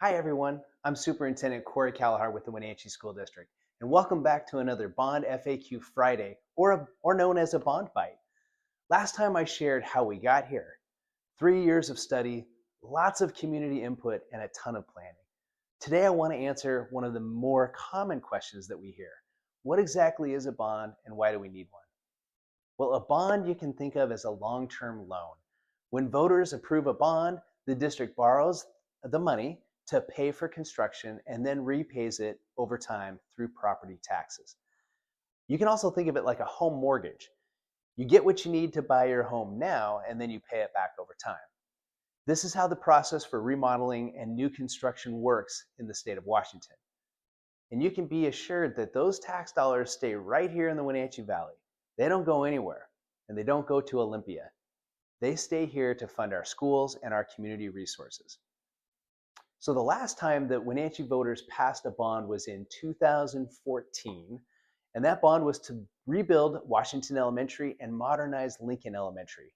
Hi everyone, I'm Superintendent Kory Kalahar with the Wenatchee School District, and welcome back to another Bond FAQ Friday, or known as a Bond Bite. Last time I shared how we got here. 3 years of study, lots of community input, and a ton of planning. Today I want to answer one of the more common questions that we hear. What exactly is a bond and why do we need one? Well, a bond you can think of as a long-term loan. When voters approve a bond, the district borrows the money to pay for construction and then repays it over time through property taxes. You can also think of it like a home mortgage. You get what you need to buy your home now, and then you pay it back over time. This is how the process for remodeling and new construction works in the state of Washington. And you can be assured that those tax dollars stay right here in the Wenatchee Valley. They don't go anywhere, and they don't go to Olympia. They stay here to fund our schools and our community resources. So the last time that Wenatchee voters passed a bond was in 2014, and that bond was to rebuild Washington Elementary and modernize Lincoln Elementary.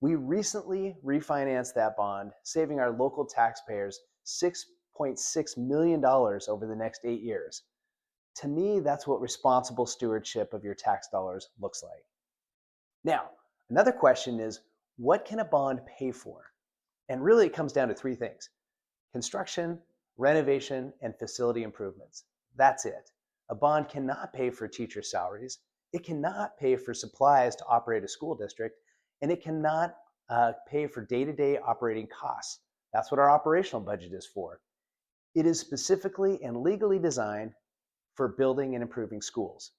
We recently refinanced that bond, saving our local taxpayers $6.6 million over the next 8 years. To me, that's what responsible stewardship of your tax dollars looks like. Now, another question is, what can a bond pay for? And really it comes down to three things: construction, renovation, and facility improvements. That's it. A bond cannot pay for teacher salaries. It cannot pay for supplies to operate a school district, and it cannot pay for day-to-day operating costs. That's what our operational budget is for. It is specifically and legally designed for building and improving schools.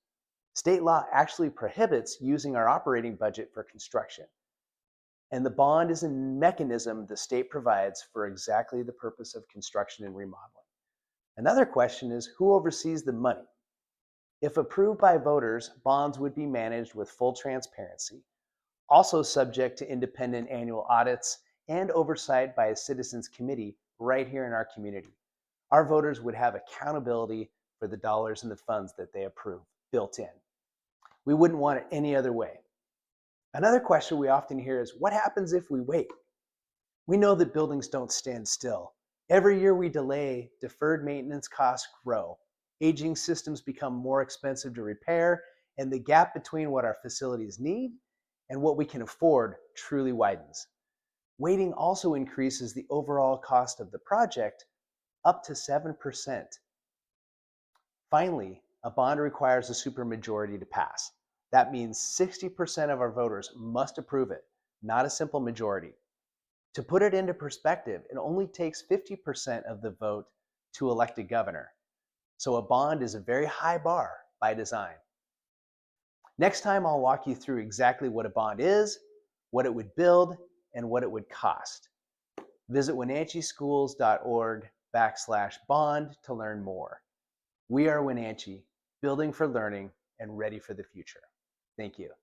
State law actually prohibits using our operating budget for construction. And the bond is a mechanism the state provides for exactly the purpose of construction and remodeling. Another question is, who oversees the money? If approved by voters, bonds would be managed with full transparency, also subject to independent annual audits and oversight by a citizens committee right here in our community. Our voters would have accountability for the dollars and the funds that they approve built in. We wouldn't want it any other way. Another question we often hear is, what happens if we wait? We know that buildings don't stand still. Every year we delay, deferred maintenance costs grow. Aging systems become more expensive to repair, and the gap between what our facilities need and what we can afford truly widens. Waiting also increases the overall cost of the project up to 7%. Finally, a bond requires a supermajority to pass. That means 60% of our voters must approve it, not a simple majority. To put it into perspective, it only takes 50% of the vote to elect a governor. So a bond is a very high bar by design. Next time, I'll walk you through exactly what a bond is, what it would build, and what it would cost. Visit wenatcheeschools.org/bond to learn more. We are Wenatchee, building for learning and ready for the future. Thank you.